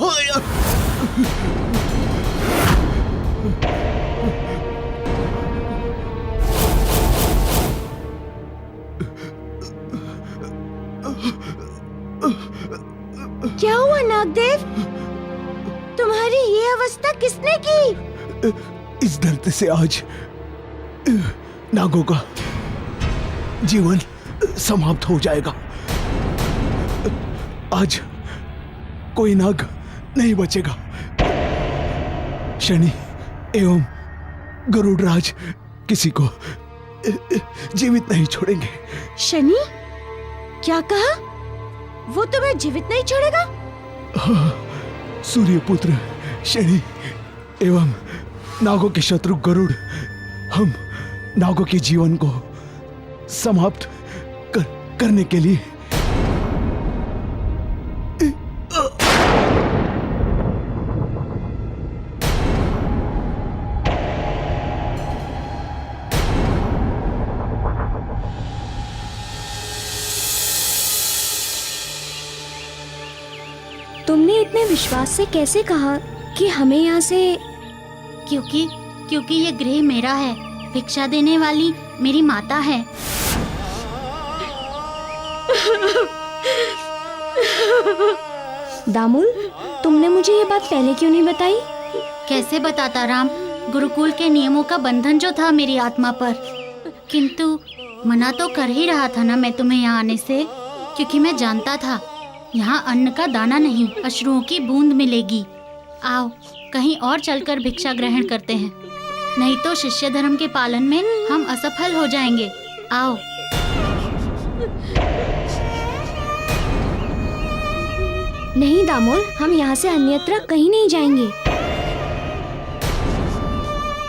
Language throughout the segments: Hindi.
क्या हुआ नागदेव? तुम्हारी ये अवस्था किसने की? इस दर्द से आज नागों का जीवन समाप्त हो जाएगा। आज कोई नाग नहीं बचेगा। शनि एवं गरुड़राज किसी को जीवित नहीं छोड़ेंगे। शनि? क्या कहा? वो तुम्हें जीवित नहीं छोड़ेगा? सूर्यपुत्र शनि एवं नागों के शत्रु गरुड़ हम नागों के जीवन को समाप्त करने के लिए तुमने इतने विश्वास से कैसे कहा कि हमें यहाँ से? क्योंकि ये गृह मेरा है। भिक्षा देने वाली मेरी माता है। दामुल, तुमने मुझे ये बात पहले क्यों नहीं बताई? कैसे बताता राम? गुरुकुल के नियमों का बंधन जो था मेरी आत्मा पर। किंतु मना तो कर ही रहा था ना मैं तुम्हें यहाँ आने से, क्योंकि मैं जानता था यहाँ अन्न का दाना नहीं, अश्रुओं की बूंद मिलेगी। आओ कहीं और चलकर भिक्षा ग्रहण करते हैं, नहीं तो शिष्य धर्म के पालन में हम असफल हो जाएंगे। आओ। नहीं दामुल, हम यहाँ से अन्यत्र कहीं नहीं जाएंगे।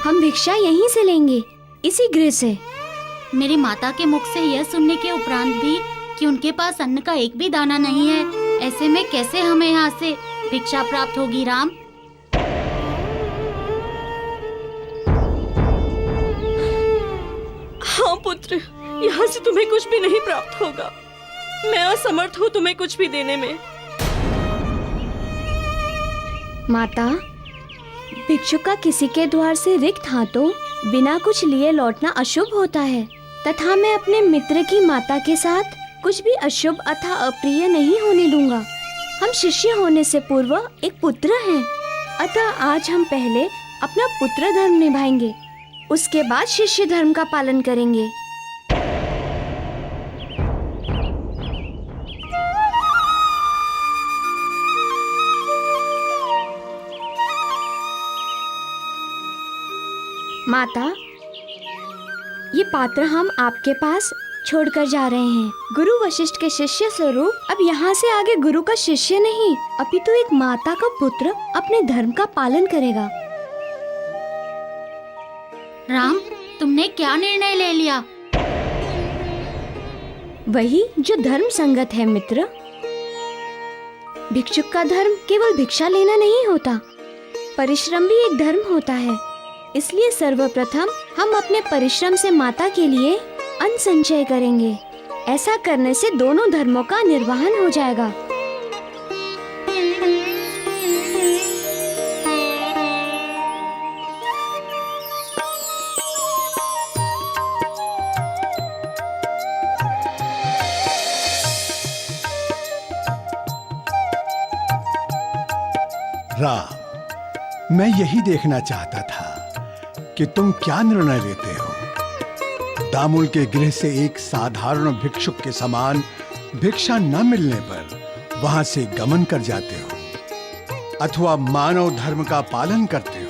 हम भिक्षा यहीं से लेंगे, इसी गृह से। मेरी माता के मुख से यह सुनने के उपरांत भी कि उनके पास अन्न का एक भी दाना नहीं है, ऐसे में कैसे हमें यहाँ से भिक्षा प्राप्त होगी राम? हाँ पुत्र, यहाँ से तुम्हें कुछ भी नहीं प्राप्त होगा। मैं असमर्थ हूँ तुम्हें कुछ भी देने में। माता, भिक्षुक का किसी के द्वार से रिक्त हाथों बिना कुछ लिए लौटना अशुभ होता है, तथा मैं अपने मित्र की माता के साथ कुछ भी अशुभ अथवा अप्रिय नहीं होने दूंगा। हम शिष्य होने से पूर्व एक पुत्र हैं, अतः आज हम पहले अपना पुत्र धर्म निभाएंगे, उसके बाद शिष्य धर्म का पालन करेंगे। माता, ये पात्र हम आपके पास छोड़कर जा रहे हैं। गुरु वशिष्ठ के शिष्य स्वरूप अब यहाँ से आगे गुरु का शिष्य नहीं, अपितु एक माता का पुत्र अपने धर्म का पालन करेगा। राम, तुमने क्या निर्णय ले लिया? वही जो धर्म संगत है मित्र। भिक्षुक का धर्म केवल भिक्षा लेना नहीं होता, परिश्रम भी एक धर्म होता है। इसलिए सर्वप्रथम हम अपने परिश्रम से माता के लिए अन्न संचय करेंगे। ऐसा करने से दोनों धर्मों का निर्वहन हो जाएगा। राम, मैं यही देखना चाहता था कि तुम क्या निर्णय लेते हो। दामुल के गृह से एक साधारण भिक्षुक के समान भिक्षा न मिलने पर वहां से गमन कर जाते हो अथवा मानव धर्म का पालन करते हो।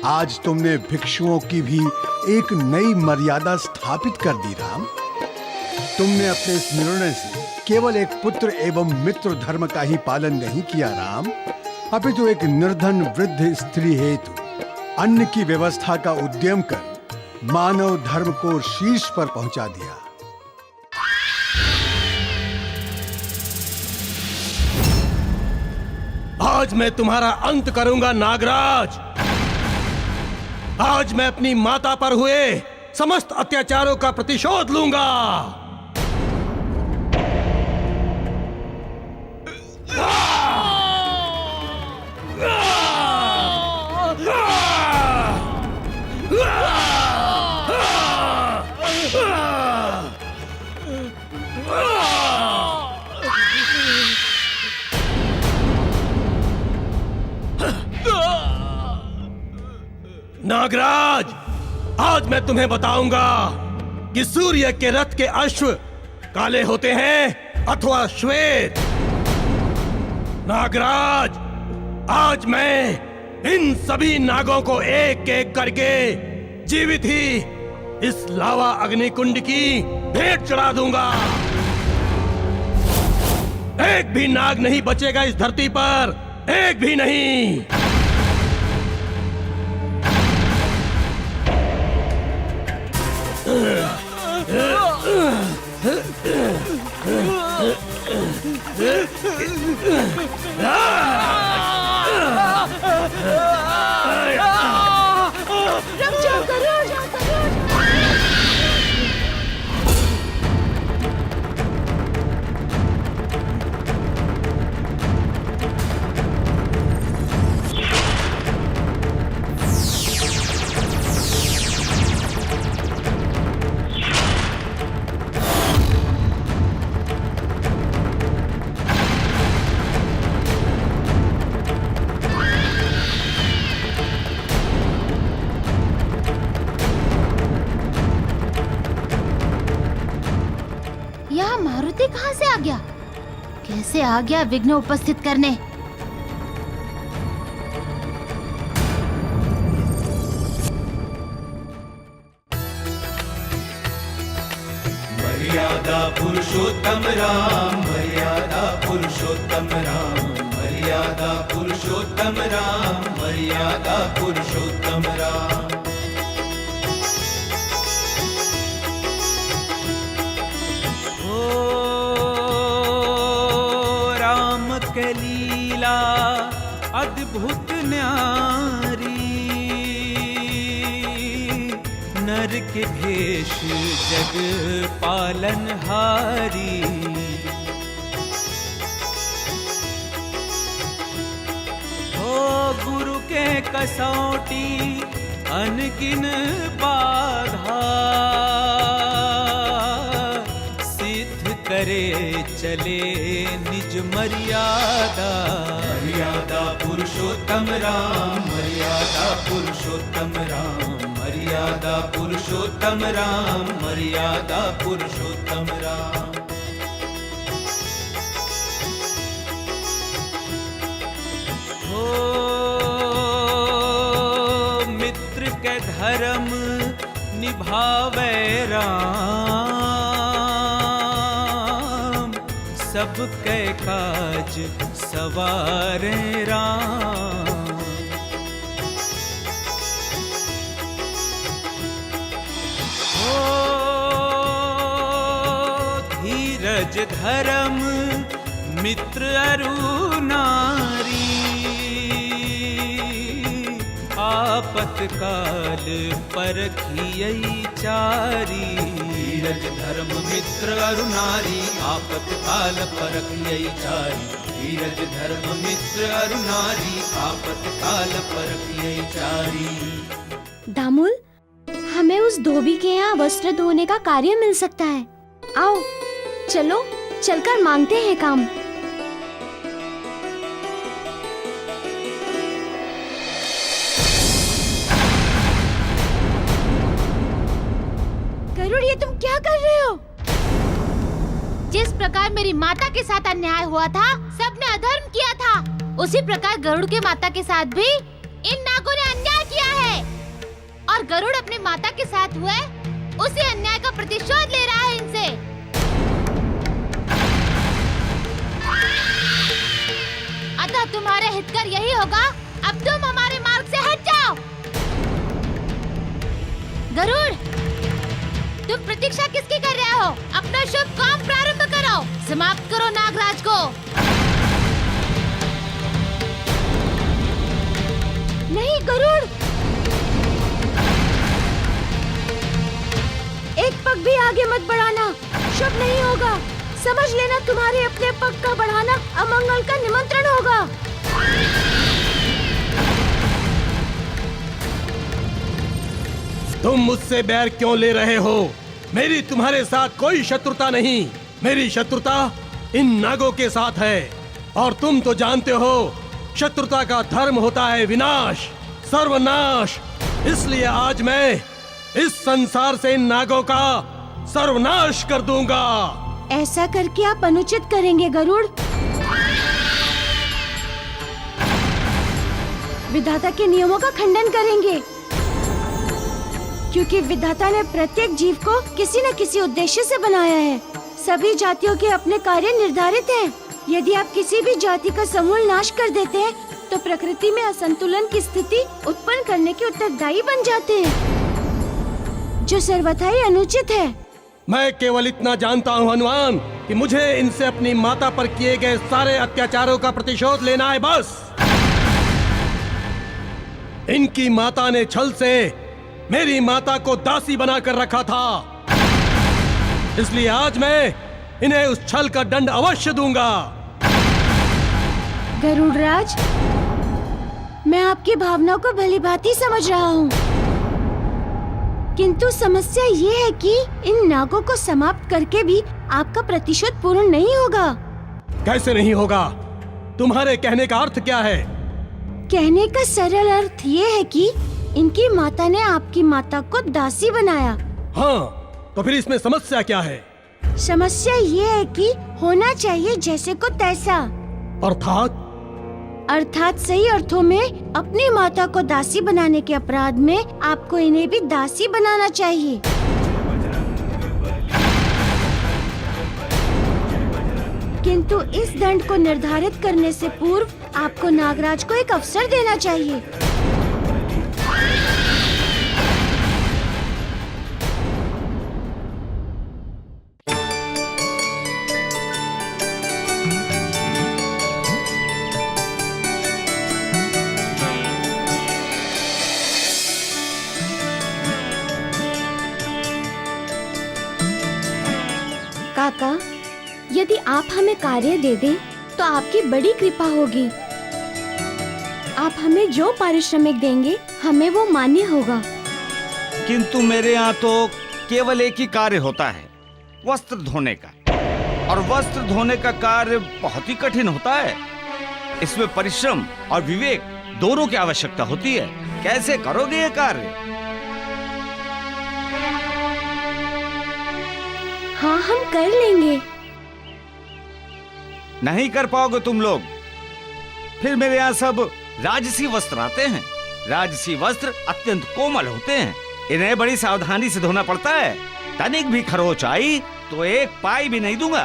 आज तुमने भिक्षुओं की भी एक नई मर्यादा स्थापित कर दी राम। तुमने अपने इस निर्णय से केवल एक पुत्र एवं मित्र धर्म का ही पालन नहीं किया राम, अपितु एक निर्धन वृद्ध स्त्री हेतु अन्न की व्यवस्था का उद्यम कर मानव धर्म को शीर्ष पर पहुंचा दिया। आज मैं तुम्हारा अंत करूंगा नागराज। आज मैं अपनी माता पर हुए समस्त अत्याचारों का प्रतिशोध लूंगा। नागराज, आज मैं तुम्हें बताऊंगा कि सूर्य के रथ के अश्व काले होते हैं अथवा श्वेत। नागराज, आज मैं इन सभी नागों को एक एक करके जीवित ही इस लावा अग्निकुंड की भेंट चढ़ा दूंगा। एक भी नाग नहीं बचेगा इस धरती पर, एक भी नहीं। यह मारुति कहाँ से आ गया? कैसे आ गया विघ्न उपस्थित करने? मर्यादा पुरुषोत्तम राम, मर्यादा पुरुषोत्तम राम, मर्यादा पुरुषोत्तम राम, मर्यादा पुरुषोत्तम राम। के लीला अद्भुत न्यारी, नर के भेष जग पालनहारी। हो गुरु के कसौटी अनगिन बाधा, करे चले निज मर्यादा। मर्यादा पुरुषोत्तम राम, मर्यादा पुरुषोत्तम राम, मर्यादा पुरुषोत्तम राम, मर्यादा पुरुषोत्तम राम। हो मित्र के धर्म निभावे राम, सब के काज सवारे राम। हो धीरज धर्म मित्र अरु नारी, आपतकाल परखियै चारी। धीरज धर्म मित्र अरु नारी, आपतकाल परखियै चारी। धीरज धर्म मित्र अरु नारी, आपतकाल परखियै चारी। दामुल, हमें उस धोबी के यहाँ वस्त्र धोने का कार्य मिल सकता है। आओ चलो, चलकर मांगते हैं काम। गरुड़, ये तुम क्या कर रहे हो? जिस प्रकार मेरी माता के साथ अन्याय हुआ था, सबने अधर्म किया था, उसी प्रकार गरुड़ के माता के साथ भी इन नागों ने अन्याय किया है। और गरुड़ अपनी माता के साथ हुए उसी अन्याय का प्रतिशोध ले रहा है इनसे। अतः तुम्हारे हितकर यही होगा, अब तुम हमारे मार्ग से हट जाओ। गरुड़, तुम प्रतीक्षा किसकी कर रहे हो? अपना शुभ काम प्रारंभ करो, समाप्त करो नागराज को। नहीं गरुड़, एक पग भी आगे मत बढ़ाना, शुभ नहीं होगा। समझ लेना, तुम्हारे अपने पग का बढ़ाना अमंगल का निमंत्रण होगा। तुम मुझसे बैर क्यों ले रहे हो? मेरी तुम्हारे साथ कोई शत्रुता नहीं। मेरी शत्रुता इन नागों के साथ है। और तुम तो जानते हो, शत्रुता का धर्म होता है विनाश, सर्वनाश। इसलिए आज मैं इस संसार से इन नागों का सर्वनाश कर दूंगा। ऐसा करके आप अनुचित करेंगे गरुड़। विधाता के नियमों का खंडन करेंगे, क्योंकि विधाता ने प्रत्येक जीव को किसी न किसी उद्देश्य से बनाया है। सभी जातियों के अपने कार्य निर्धारित हैं। यदि आप किसी भी जाति का समूल नाश कर देते हैं तो प्रकृति में असंतुलन की स्थिति उत्पन्न करने के उत्तरदायी बन जाते हैं, जो सर्वथा ही अनुचित है। मैं केवल इतना जानता हूँ हनुमान कि मुझे इनसे अपनी माता पर किए गए सारे अत्याचारों का प्रतिशोध लेना है, बस। इनकी माता ने छल से मेरी माता को दासी बनाकर रखा था, इसलिए आज मैं इन्हें उस छल का दंड अवश्य दूंगा। गरुड़राज, मैं आपकी भावनाओं को भलीभांति समझ रहा हूँ, किंतु समस्या ये है कि इन नागों को समाप्त करके भी आपका प्रतिशोध पूर्ण नहीं होगा। कैसे नहीं होगा? तुम्हारे कहने का अर्थ क्या है? कहने का सरल अर्थ ये है कि इनकी माता ने आपकी माता को दासी बनाया। हाँ, तो फिर इसमें समस्या क्या है? समस्या ये है कि होना चाहिए जैसे को तैसा। अर्थात सही अर्थों में अपनी माता को दासी बनाने के अपराध में आपको इन्हें भी दासी बनाना चाहिए। किंतु इस दंड को निर्धारित करने से पूर्व आपको नागराज को एक अवसर देना चाहिए। काका, यदि आप हमें कार्य दे दें तो आपकी बड़ी कृपा होगी। आप हमें जो पारिश्रमिक देंगे हमें वो मान्य होगा। किंतु मेरे यहाँ तो केवल एक ही कार्य होता है, वस्त्र धोने का। और वस्त्र धोने का कार्य बहुत ही कठिन होता है। इसमें परिश्रम और विवेक दोनों की आवश्यकता होती है। कैसे करोगे ये कार्य? हाँ, हम कर लेंगे। नहीं कर पाओगे तुम लोग? फिर मेरे यहाँ सब राजसी वस्त्र आते हैं। राजसी वस्त्र अत्यंत कोमल होते हैं, इन्हें बड़ी सावधानी से धोना पड़ता है। तनिक भी खरोच आई तो एक पाई भी नहीं दूंगा।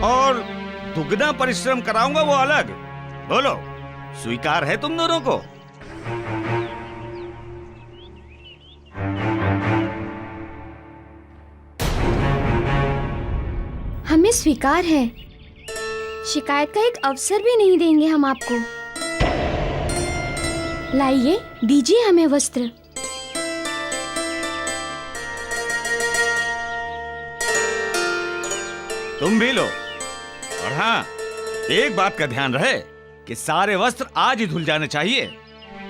और दुगना परिश्रम कराऊंगा वो अलग। बोलो, स्वीकार है तुम दोनों को? हमें स्वीकार है। शिकायत का एक अवसर भी नहीं देंगे हम आपको। लाइए, दीजिए हमें वस्त्र। तुम भी लो। और हाँ, एक बात का ध्यान रहे कि सारे वस्त्र आज ही धुल जाने चाहिए,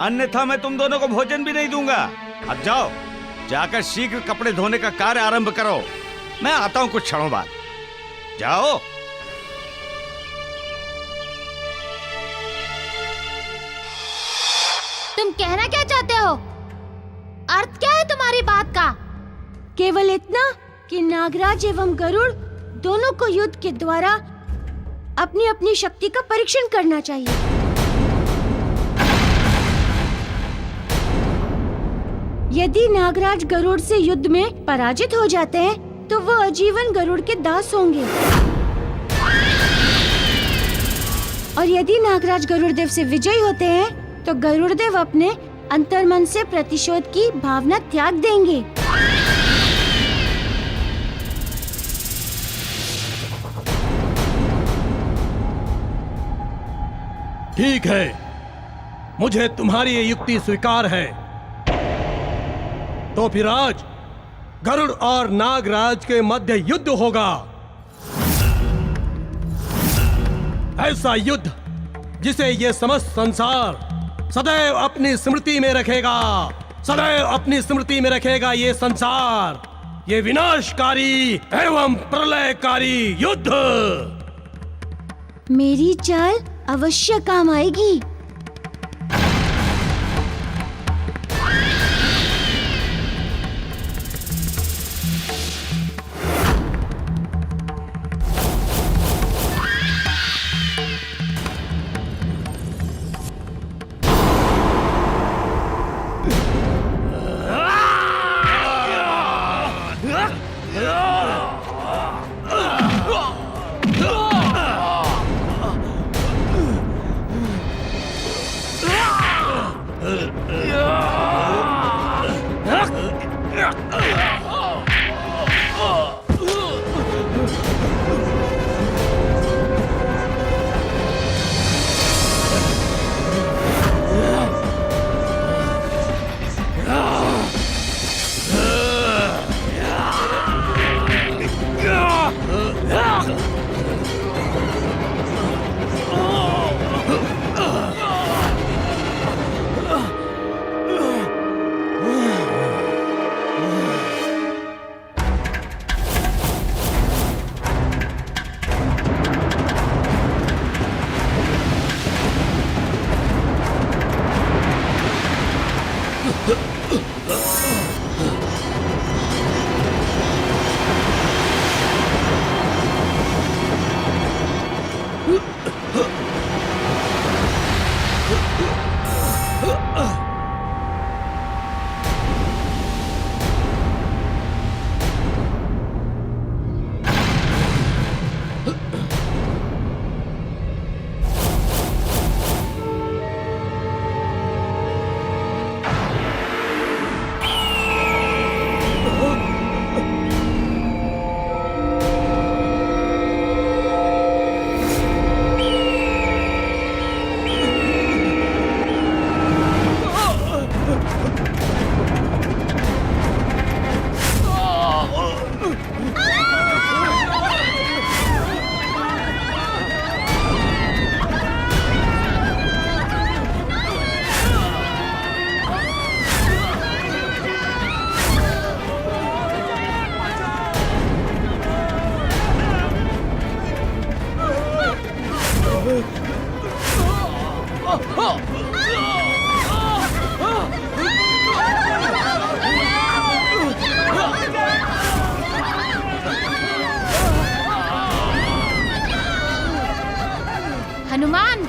अन्यथा मैं तुम दोनों को भोजन भी नहीं दूंगा। अब जाओ, जाकर शीघ्र कपड़े धोने का कार्य आरंभ करो। मैं आता हूं कुछ क्षणों बाद। जाओ। तुम कहना क्या चाहते हो? अर्थ क्या है तुम्हारी बात का? केवल इतना कि नागराज एवं गरुड़ दोनों को युद्ध के द्वारा अपनी अपनी शक्ति का परीक्षण करना चाहिए। यदि नागराज गरुड़ से युद्ध में पराजित हो जाते हैं तो वो आजीवन गरुड़ के दास होंगे, और यदि नागराज गरुड़देव से विजयी होते हैं तो गरुड़देव अपने अंतर्मन से प्रतिशोध की भावना त्याग देंगे। ठीक है, मुझे तुम्हारी ये युक्ति स्वीकार है। तो फिर आज गरुड़ और नागराज के मध्य युद्ध होगा। ऐसा युद्ध जिसे ये समस्त संसार सदैव अपनी स्मृति में रखेगा, सदैव अपनी स्मृति में रखेगा। ये संसार, ये विनाशकारी एवं प्रलयकारी युद्ध। मेरी चाल अवश्य काम आएगी। हनुमान,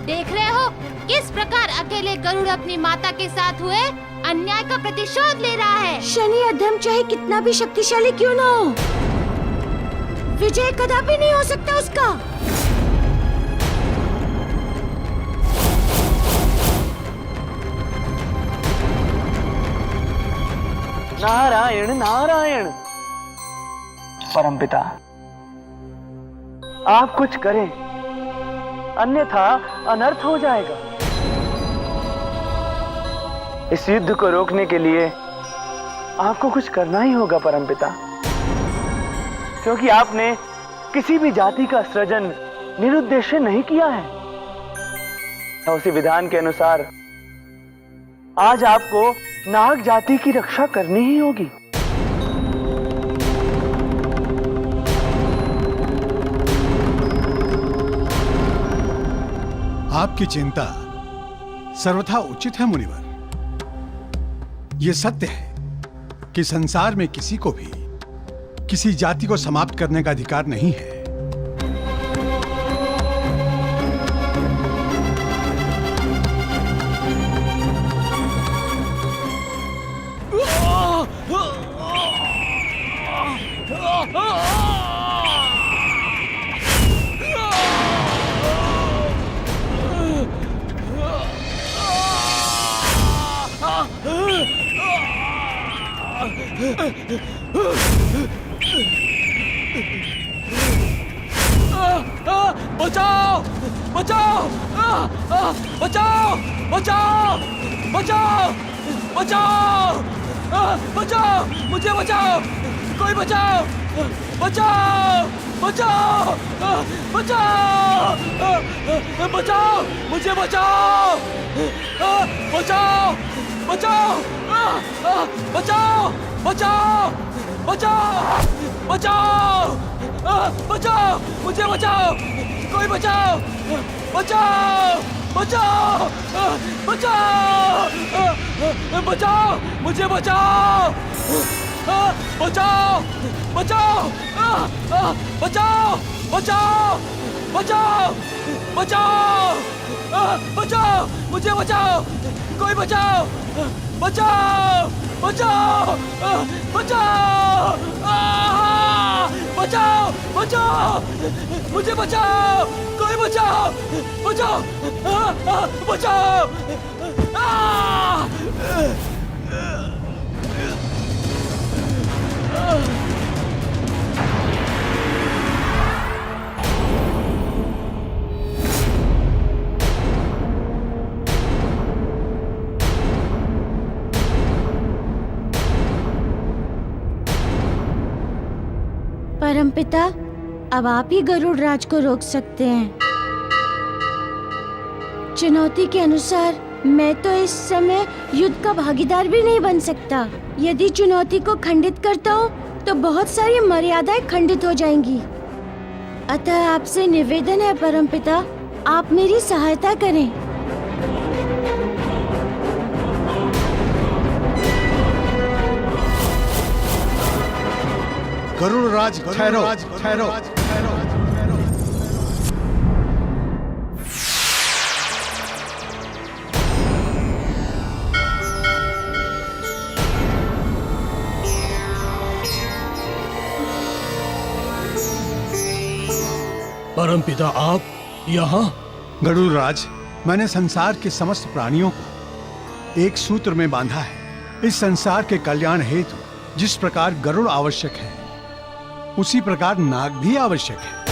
देख रहे हो किस प्रकार अकेले गरुड़ अपनी माता के साथ हुए अन्याय का प्रतिशोध ले रहा है। शनि अधम चाहे कितना भी शक्तिशाली क्यों ना हो, विजय कदापि नहीं हो सकता उसका। नारायण नारायण। परमपिता, आप कुछ करें, अन्यथा अनर्थ हो जाएगा। इस युद्ध को रोकने के लिए आपको कुछ करना ही होगा परमपिता, क्योंकि आपने किसी भी जाति का सृजन निरुद्देश्य नहीं किया है। उसी विधान के अनुसार आज आपको नाग जाति की रक्षा करनी ही होगी। आपकी चिंता सर्वथा उचित है मुनिवर। यह सत्य है कि संसार में किसी को भी किसी जाति को समाप्त करने का अधिकार नहीं है। बचाओ बचाओ बचाओ बचाओ बचाओ बचाओ बचाओ, मुझे बचाओ, कोई बचाओ, बचाओ बचाओ बचाओ बचाओ, मुझे बचाओ, बचाओ बचाओ बचाओ बचाओ बचाओ बचाओ बचाओ, मुझे बचाओ, कोई बचाओ, बचाओ बचाओ बचाओ बचाओ, मुझे बचाओ, बचाओ बचाओ बचाओ बचाओ बचाओ बचाओ बचाओ, मुझे बचाओ, कोई बचाओ, बचाओ बचाओ बचाओ बचाओ बचाओ मुझे बचाओ कोई बचाओ बचाओ बचाओ परमपिता, अब आप ही गरुड़ राज को रोक सकते हैं। चुनौती के अनुसार मैं तो इस समय युद्ध का भागीदार भी नहीं बन सकता। यदि चुनौती को खंडित करता हूँ तो बहुत सारी मर्यादाएं खंडित हो जाएंगी। अतः आपसे निवेदन है परमपिता, आप मेरी सहायता करें। गरुड़ राज ठहरो, ठहरो। परमपिता, आप यहाँ? गरुड़ राज, मैंने संसार के समस्त प्राणियों को एक सूत्र में बांधा है। इस संसार के कल्याण हेतु जिस प्रकार गरुड़ आवश्यक है, उसी प्रकार नाग भी आवश्यक है।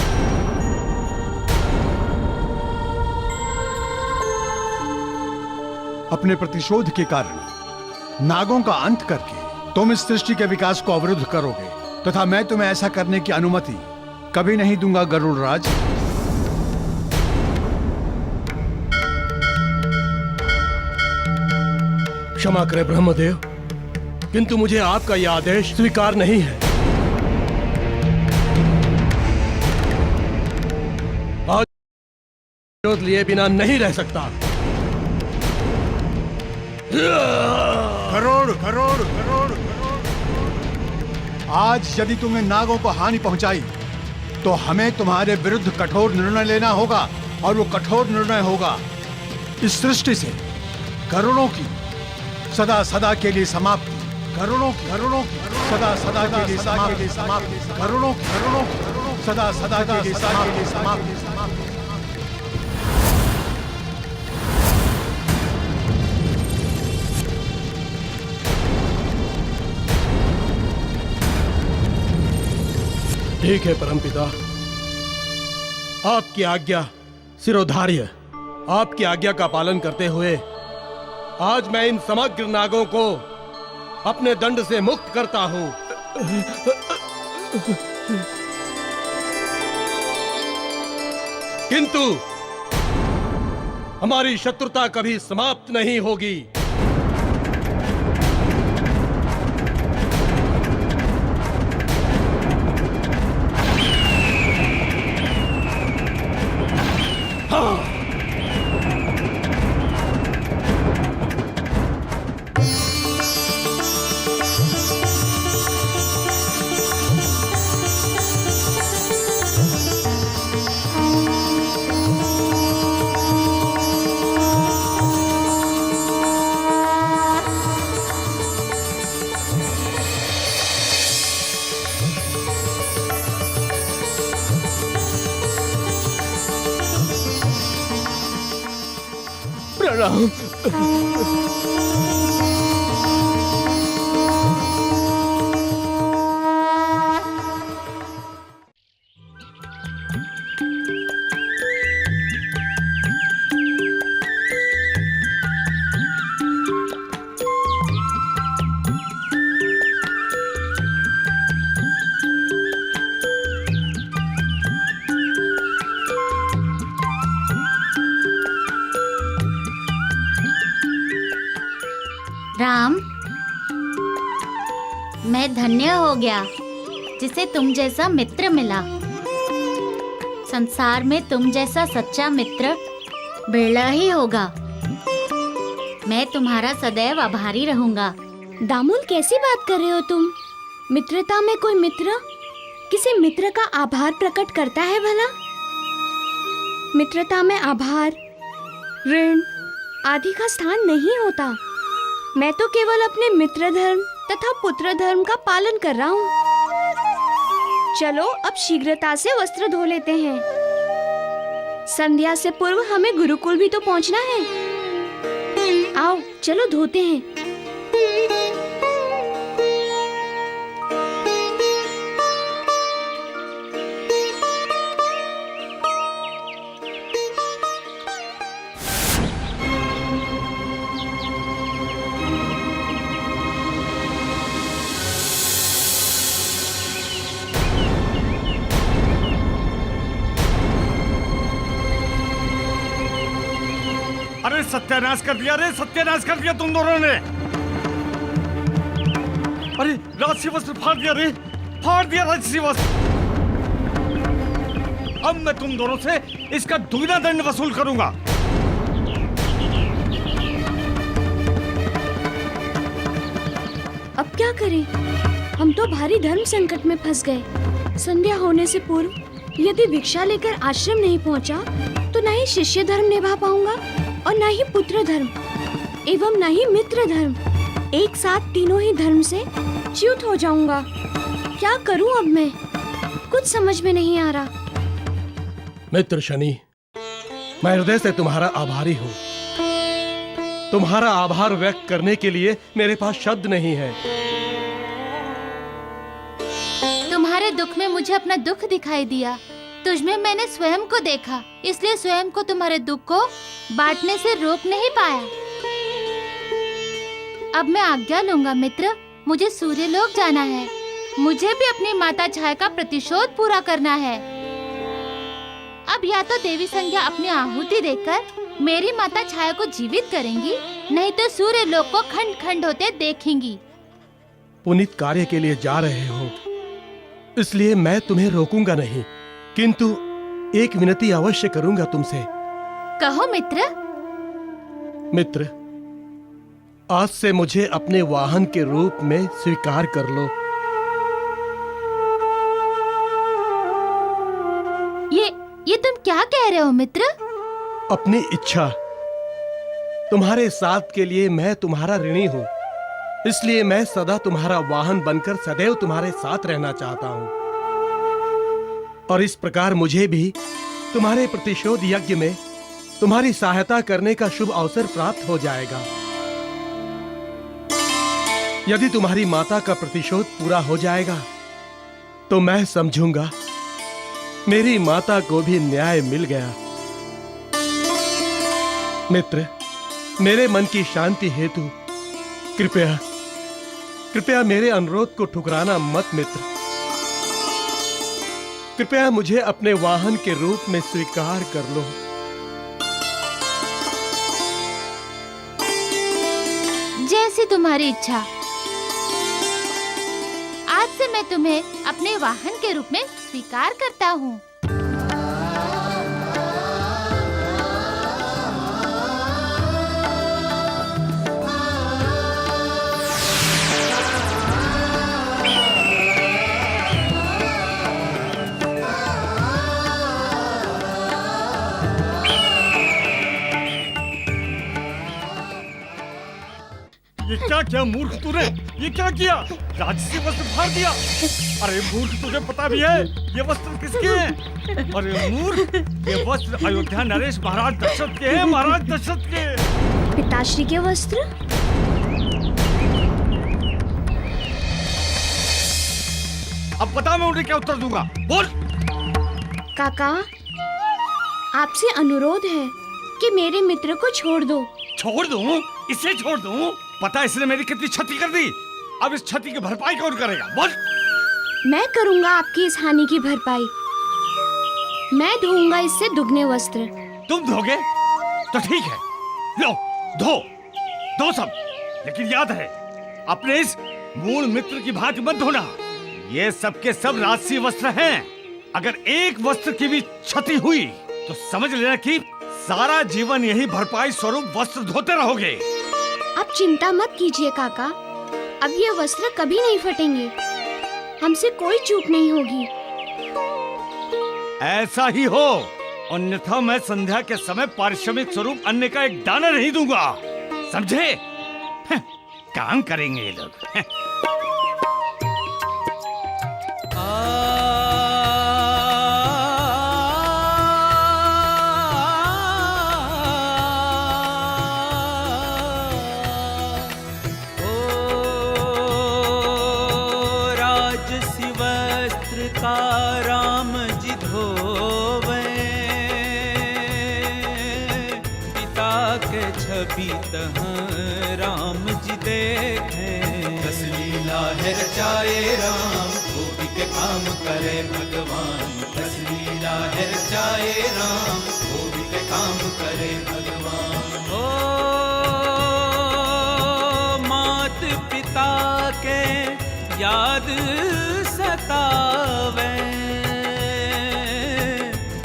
अपने प्रतिशोध के कारण नागों का अंत करके तुम इस सृष्टि के विकास को अवरुद्ध करोगे, तथा मैं तुम्हें ऐसा करने की अनुमति कभी नहीं दूंगा गरुड़ राज। क्षमा करें ब्रह्मदेव, किंतु मुझे आपका यह आदेश स्वीकार नहीं है। आज विरोध लिए बिना नहीं रह सकता। गरुड़, गरुड़, गरुड़, आज यदि तुमने नागों को हानि पहुंचाई तो हमें तुम्हारे विरुद्ध कठोर निर्णय लेना होगा, और वो कठोर निर्णय होगा इस सृष्टि से गरुड़ों की सदा सदा के लिए समाप्ति। गरुड़ों की सदा सदा के लिए समाप्ति। गरुड़ों की सदा सदा के लिए समाप्ति। ठीक है परमपिता, आपकी आज्ञा सिरोधार्य। आपकी आज्ञा का पालन करते हुए आज मैं इन समग्र नागों को अपने दंड से मुक्त करता हूं। किंतु हमारी शत्रुता कभी समाप्त नहीं होगी। प्रणाम। राम, मैं धन्य हो गया जिसे तुम जैसा मित्र मिला। संसार में तुम जैसा सच्चा मित्र बिरला ही होगा। मैं तुम्हारा सदैव आभारी रहूंगा। दामुल, कैसी बात कर रहे हो तुम? मित्रता में कोई मित्र किसी मित्र का आभार प्रकट करता है भला? मित्रता में आभार, ऋण आदि का स्थान नहीं होता। मैं तो केवल अपने मित्र धर्म तथा पुत्र धर्म का पालन कर रहा हूँ। चलो अब शीघ्रता से वस्त्र धो लेते हैं। संध्या से पूर्व हमें गुरुकुल भी तो पहुँचना है। आओ चलो धोते हैं। अरे सत्यानाश कर दिया, रे सत्यानाश कर दिया तुम दोनों ने। अरे राजसी वस्त्र फाड़ दिया रे, फाड़ दिया राजसी वस्त्र। अब मैं तुम दोनों से इसका दुगना दंड वसूल करूंगा। अब क्या करें? हम तो भारी धर्म संकट में फंस गए। संध्या होने से पूर्व यदि भिक्षा लेकर आश्रम नहीं पहुंचा तो न ही शिष्य धर्म निभा पाऊंगा और न ही पुत्र धर्म एवं न ही मित्र धर्म। एक साथ तीनों ही धर्म से च्युत हो जाऊंगा। क्या करूं अब मैं? कुछ समझ में नहीं आ रहा। मित्र शनि, मैं हृदय से तुम्हारा आभारी हूँ। तुम्हारा आभार व्यक्त करने के लिए मेरे पास शब्द नहीं है। तुम्हारे दुख में मुझे अपना दुख दिखाई दिया। तुझमें मैंने स्वयं को देखा, इसलिए स्वयं को तुम्हारे दुख को बांटने से रोक नहीं पाया। अब मैं आज्ञा लूंगा मित्र, मुझे सूर्यलोक जाना है। मुझे भी अपनी माता छाया का प्रतिशोध पूरा करना है। अब या तो देवी संज्ञा अपनी आहुति देकर मेरी माता छाया को जीवित करेंगी, नहीं तो सूर्यलोक को खंड खंड होते देखेंगी। पुनीत कार्य के लिए जा रहे हो, इसलिए मैं तुम्हें रोकूंगा नहीं, किंतु एक विनती अवश्य करूंगा तुमसे। कहो मित्र। मित्र, आज से मुझे अपने वाहन के रूप में स्वीकार कर लो। ये तुम क्या कह रहे हो मित्र? अपनी इच्छा। तुम्हारे साथ के लिए मैं तुम्हारा ऋणी हूँ, इसलिए मैं सदा तुम्हारा वाहन बनकर सदैव तुम्हारे साथ रहना चाहता हूँ। और इस प्रकार मुझे भी तुम्हारे प्रतिशोध यज्ञ में तुम्हारी सहायता करने का शुभ अवसर प्राप्त हो जाएगा। यदि तुम्हारी माता का प्रतिशोध पूरा हो जाएगा तो मैं समझूंगा मेरी माता को भी न्याय मिल गया। मित्र, मेरे मन की शांति हेतु कृपया मेरे अनुरोध को ठुकराना मत मित्र। कृपया मुझे अपने वाहन के रूप में स्वीकार कर लो। जैसी तुम्हारी इच्छा। आज से मैं तुम्हें अपने वाहन के रूप में स्वीकार करता हूँ। ये क्या किया मूर्ख तूने? ये क्या किया? राजसी वस्त्र फाड़ दिया। अरे मूर्ख, तुझे पता भी है ये वस्त्र किसके हैं? अरे मूर्ख, ये वस्त्र अयोध्या नरेश महाराज दशरथ के हैं, महाराज दशरथ के। पिताश्री के वस्त्र? अब बता, मैं उन्हें क्या उत्तर दूंगा? बोल। काका, आपसे अनुरोध है कि मेरे मित्र को छोड़ दो। छोड़ दूं? इसे छोड़ दूं? पता है इसने मेरी कितनी क्षति कर दी। अब इस क्षति की भरपाई कौन करेगा? बोल। मैं करूंगा आपकी इस हानि की भरपाई। मैं धोऊंगा इससे दुगने वस्त्र। तुम धोगे तो ठीक है, लो धो सब। लेकिन याद है, अपने इस मूल मित्र की भांति मत धोना। ये सब के सब राजसी वस्त्र हैं। अगर एक वस्त्र की भी क्षति हुई तो समझ लेना कि सारा जीवन यही भरपाई स्वरूप वस्त्र धोते रहोगे। आप चिंता मत कीजिए काका, अब ये वस्त्र कभी नहीं फटेंगे। हमसे कोई चूक नहीं होगी। ऐसा ही हो, अन्यथा मैं संध्या के समय पारिश्रमिक स्वरूप अन्न का एक दाना नहीं दूंगा, समझे? काम करेंगे ये लोग। राजसी वस्त्र का राम जी धोवे, पिता के छवि तह राम जी देखे। दस लीला है रचाए राम, गोपी के काम करे भगवान। दस लीला है रचाए राम, गोपी के काम करे भगवान। ओ मात पिता के याद सतावे,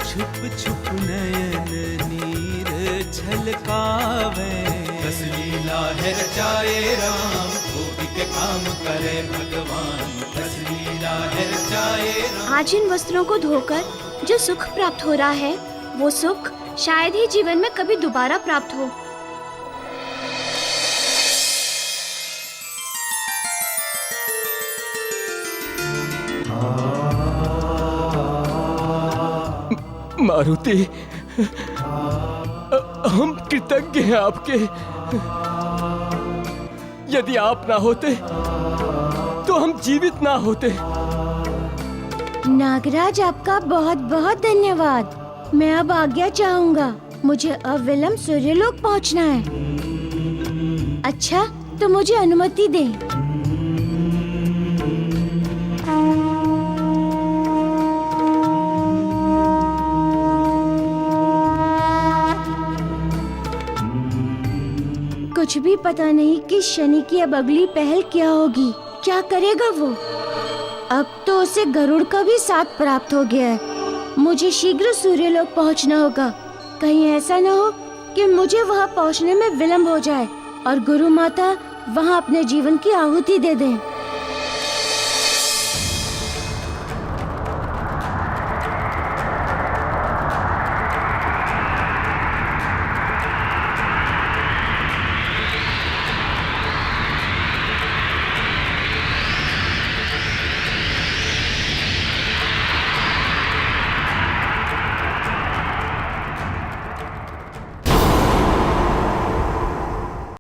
छुप छुप नयन नीर छलकावे। दस लीला है रचाए राम, गोपी के काम करे भगवान। दस लीला है रचाए राम। आज इन वस्त्रों को धोकर जो सुख प्राप्त हो रहा है, वो सुख शायद ही जीवन में कभी दोबारा प्राप्त हो। मारुति, हम कृतज्ञ हैं आपके। यदि आप ना होते तो हम जीवित ना होते। नागराज, आपका बहुत बहुत धन्यवाद। मैं अब आज्ञा चाहूंगा, मुझे अविलंब सूर्यलोक पहुंचना है। अच्छा, तो मुझे अनुमति दें। कुछ भी पता नहीं कि शनि की अब अगली पहल क्या होगी। क्या करेगा वो? अब तो उसे गरुड़ का भी साथ प्राप्त हो गया है। मुझे शीघ्र सूर्यलोक पहुंचना होगा। कहीं ऐसा न हो कि मुझे वहां पहुंचने में विलंब हो जाए और गुरु माता वहां अपने जीवन की आहुति दे दें।